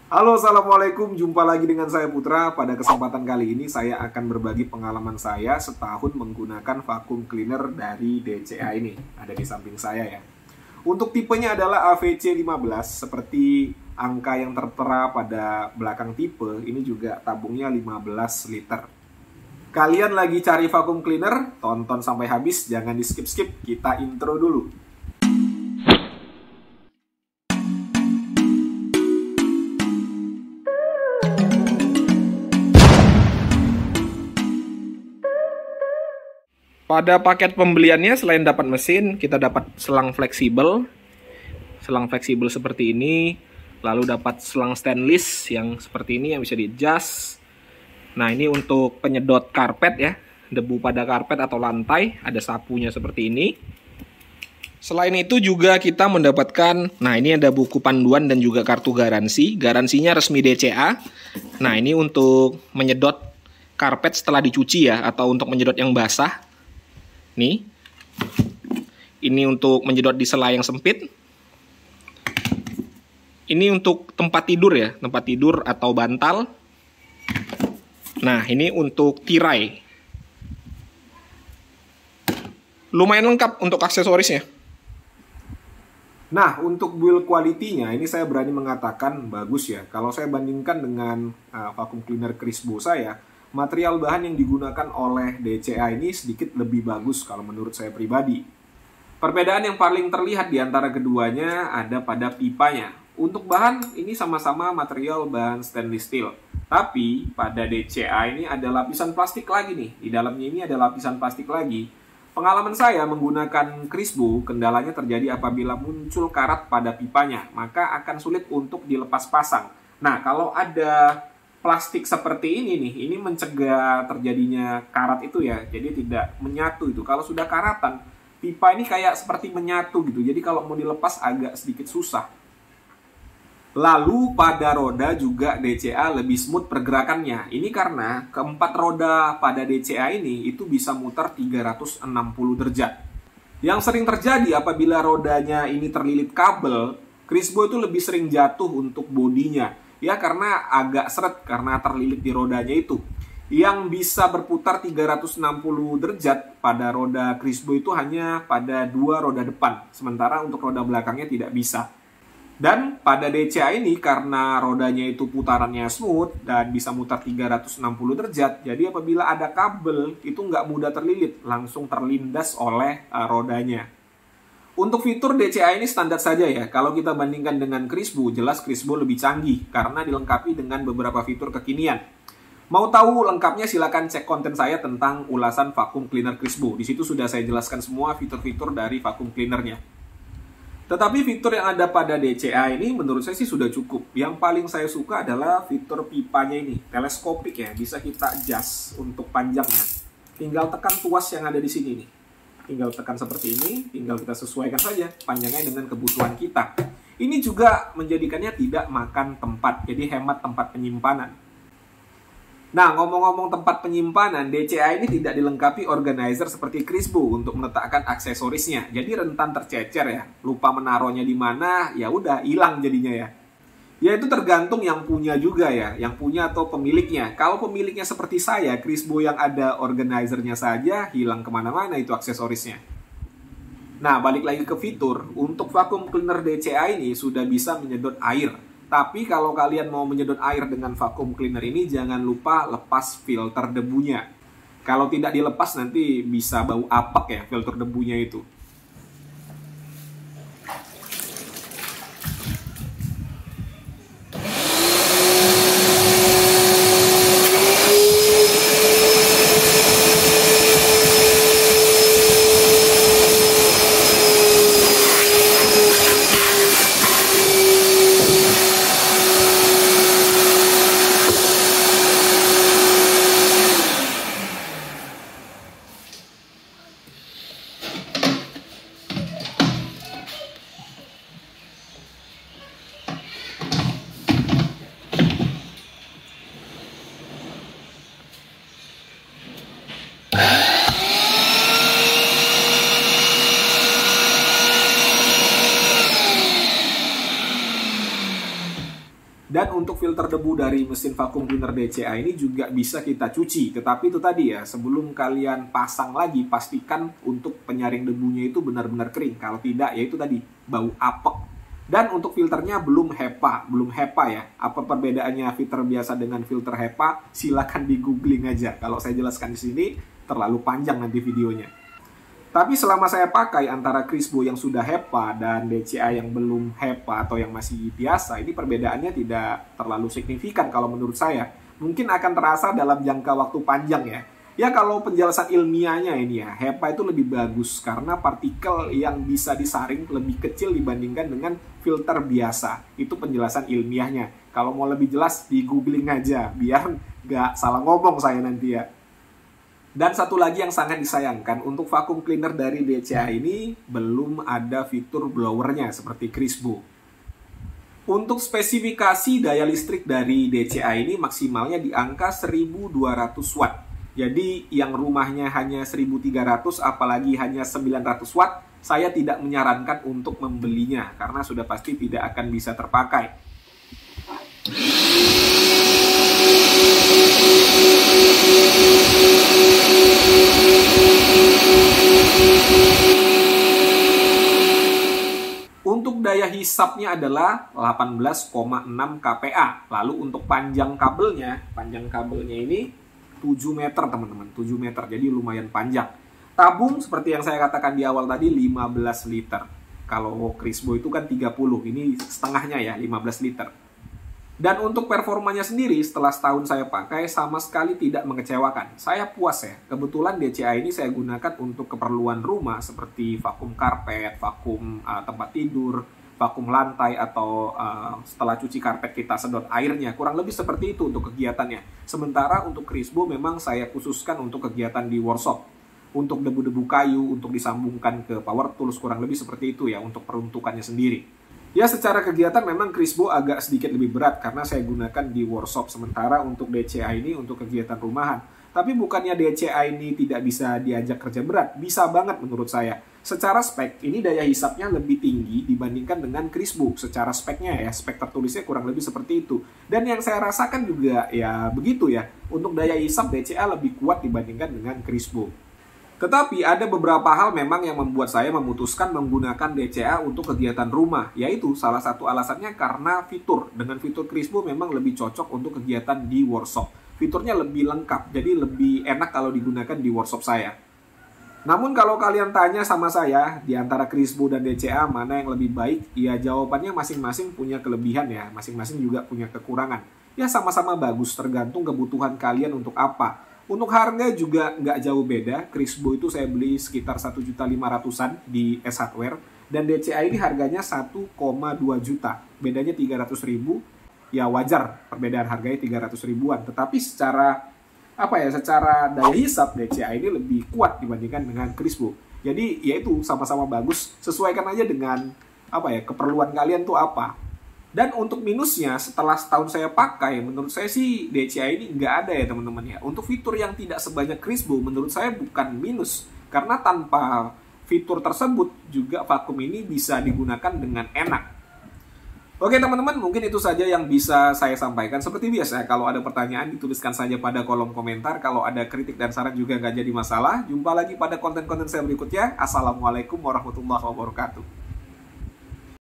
Halo, assalamualaikum. Jumpa lagi dengan saya Putra. Pada kesempatan kali ini saya akan berbagi pengalaman saya setahun menggunakan vacuum cleaner dari DCA ini. Ada di samping saya ya. Untuk tipenya adalah AVC15 seperti angka yang tertera pada belakang tipe. Ini juga tabungnya 15 liter. Kalian lagi cari vacuum cleaner? Tonton sampai habis, jangan di skip-skip. Kita intro dulu. Pada paket pembeliannya selain dapat mesin, kita dapat selang fleksibel. Selang fleksibel seperti ini. Lalu dapat selang stainless yang seperti ini yang bisa di-adjust. Nah, ini untuk penyedot karpet ya. Debu pada karpet atau lantai. Ada sapunya seperti ini. Selain itu juga kita mendapatkan, nah ini ada buku panduan dan juga kartu garansi. Garansinya resmi DCA. Nah, ini untuk menyedot karpet setelah dicuci ya. Atau untuk menyedot yang basah. Nih, ini untuk menjedot di sela yang sempit. Ini untuk tempat tidur ya, tempat tidur atau bantal. Nah, ini untuk tirai. Lumayan lengkap untuk aksesorisnya. Nah, untuk build quality-nya, ini saya berani mengatakan bagus ya. Kalau saya bandingkan dengan vacuum cleaner Crisbo saya, material bahan yang digunakan oleh DCA ini sedikit lebih bagus kalau menurut saya pribadi. Perbedaan yang paling terlihat di antara keduanya ada pada pipanya. Untuk bahan ini sama-sama material bahan stainless steel. Tapi pada DCA ini ada lapisan plastik lagi nih. Di dalamnya ini ada lapisan plastik lagi. Pengalaman saya menggunakan Crisbo, kendalanya terjadi apabila muncul karat pada pipanya. Maka akan sulit untuk dilepas pasang. Nah, kalau ada plastik seperti ini nih, ini mencegah terjadinya karat itu ya, jadi tidak menyatu itu. Kalau sudah karatan, pipa ini kayak seperti menyatu gitu, jadi kalau mau dilepas agak sedikit susah. Lalu pada roda juga DCA lebih smooth pergerakannya. Ini karena keempat roda pada DCA ini itu bisa muter 360 derajat. Yang sering terjadi apabila rodanya ini terlilit kabel, Crisbo itu lebih sering jatuh untuk bodinya. Ya karena agak seret karena terlilit di rodanya itu. Yang bisa berputar 360 derajat pada roda Crisbo itu hanya pada dua roda depan. Sementara untuk roda belakangnya tidak bisa. Dan pada DCA ini karena rodanya itu putarannya smooth dan bisa mutar 360 derajat. Jadi apabila ada kabel itu nggak mudah terlilit, langsung terlindas oleh rodanya. Untuk fitur DCA ini standar saja ya. Kalau kita bandingkan dengan Crisbo, jelas Crisbo lebih canggih karena dilengkapi dengan beberapa fitur kekinian. Mau tahu lengkapnya silakan cek konten saya tentang ulasan vacuum cleaner Crisbo. Di situ sudah saya jelaskan semua fitur-fitur dari vacuum cleanernya. Tetapi fitur yang ada pada DCA ini menurut saya sih sudah cukup. Yang paling saya suka adalah fitur pipanya ini, teleskopik ya, bisa kita adjust untuk panjangnya. Tinggal tekan tuas yang ada di sini nih. Tinggal tekan seperti ini, tinggal kita sesuaikan saja panjangnya dengan kebutuhan kita. Ini juga menjadikannya tidak makan tempat, jadi hemat tempat penyimpanan. Nah, ngomong-ngomong tempat penyimpanan, DCA ini tidak dilengkapi organizer seperti Crisbo untuk meletakkan aksesorisnya. Jadi rentan tercecer ya, lupa menaruhnya di mana, ya udah hilang jadinya ya. Ya itu tergantung yang punya juga ya, yang punya atau pemiliknya. Kalau pemiliknya seperti saya, Crisbo yang ada organizernya saja, hilang kemana-mana itu aksesorisnya. Nah, balik lagi ke fitur, untuk vacuum cleaner DCA ini sudah bisa menyedot air. Tapi kalau kalian mau menyedot air dengan vacuum cleaner ini, jangan lupa lepas filter debunya. Kalau tidak dilepas nanti bisa bau apek ya filter debunya itu. Dan untuk filter debu dari mesin vacuum cleaner DCA ini juga bisa kita cuci. Tetapi itu tadi ya, sebelum kalian pasang lagi, pastikan untuk penyaring debunya itu benar-benar kering. Kalau tidak, ya itu tadi, bau apek. Dan untuk filternya belum HEPA ya. Apa perbedaannya filter biasa dengan filter HEPA? Silakan di googling aja. Kalau saya jelaskan di sini, terlalu panjang nanti videonya. Tapi selama saya pakai antara Crisbo yang sudah HEPA dan DCA yang belum HEPA atau yang masih biasa, ini perbedaannya tidak terlalu signifikan kalau menurut saya. Mungkin akan terasa dalam jangka waktu panjang ya. Ya kalau penjelasan ilmiahnya ini ya, HEPA itu lebih bagus karena partikel yang bisa disaring lebih kecil dibandingkan dengan filter biasa. Itu penjelasan ilmiahnya. Kalau mau lebih jelas, di googling aja, biar nggak salah ngomong saya nanti ya. Dan satu lagi yang sangat disayangkan, untuk vacuum cleaner dari DCA ini belum ada fitur blowernya seperti Crisbo. Untuk spesifikasi daya listrik dari DCA ini maksimalnya di angka 1200 watt. Jadi yang rumahnya hanya 1300 apalagi hanya 900 watt, saya tidak menyarankan untuk membelinya karena sudah pasti tidak akan bisa terpakai. Untuk daya hisapnya adalah 18,6 kPa. Lalu untuk panjang kabelnya ini 7 meter teman-teman, 7 meter. Jadi lumayan panjang. Tabung seperti yang saya katakan di awal tadi 15 liter. Kalau Crisbo itu kan 30, ini setengahnya ya, 15 liter. Dan untuk performanya sendiri setelah setahun saya pakai sama sekali tidak mengecewakan. Saya puas ya. Kebetulan DCA ini saya gunakan untuk keperluan rumah seperti vakum karpet, vakum tempat tidur, vakum lantai atau setelah cuci karpet kita sedot airnya. Kurang lebih seperti itu untuk kegiatannya. Sementara untuk Crisbo memang saya khususkan untuk kegiatan di workshop. Untuk debu-debu kayu, untuk disambungkan ke power tools, kurang lebih seperti itu ya untuk peruntukannya sendiri. Ya secara kegiatan memang Crisbo agak sedikit lebih berat karena saya gunakan di workshop. Sementara untuk DCA ini untuk kegiatan rumahan. Tapi bukannya DCA ini tidak bisa diajak kerja berat. Bisa banget menurut saya. Secara spek, ini daya hisapnya lebih tinggi dibandingkan dengan Crisbo. Secara speknya ya, spek tertulisnya kurang lebih seperti itu. Dan yang saya rasakan juga ya begitu ya. Untuk daya hisap DCA lebih kuat dibandingkan dengan Crisbo. Tetapi ada beberapa hal memang yang membuat saya memutuskan menggunakan DCA untuk kegiatan rumah. Yaitu salah satu alasannya karena fitur. Dengan fitur Crisbo memang lebih cocok untuk kegiatan di workshop. Fiturnya lebih lengkap, jadi lebih enak kalau digunakan di workshop saya. Namun kalau kalian tanya sama saya, di antara Crisbo dan DCA mana yang lebih baik? Ya jawabannya masing-masing punya kelebihan ya, masing-masing juga punya kekurangan. Ya sama-sama bagus, tergantung kebutuhan kalian untuk apa. Untuk harga juga nggak jauh beda. Crisbo itu saya beli sekitar 1.500.000-an di S Hardware. Dan DCA ini harganya 1,2 juta. Bedanya 300.000. Ya wajar perbedaan harganya 300 ribuan. Tetapi secara daya hisap DCA ini lebih kuat dibandingkan dengan Crisbo. Jadi ya itu sama-sama bagus. Sesuaikan aja dengan keperluan kalian tuh apa. Dan untuk minusnya, setelah setahun saya pakai, menurut saya sih DCA ini nggak ada ya teman-teman ya. Untuk fitur yang tidak sebanyak Crisbo, menurut saya bukan minus. Karena tanpa fitur tersebut, juga vakum ini bisa digunakan dengan enak. Oke teman-teman, mungkin itu saja yang bisa saya sampaikan. Seperti biasa, kalau ada pertanyaan dituliskan saja pada kolom komentar. Kalau ada kritik dan saran juga nggak jadi masalah. Jumpa lagi pada konten-konten saya berikutnya. Assalamualaikum warahmatullahi wabarakatuh.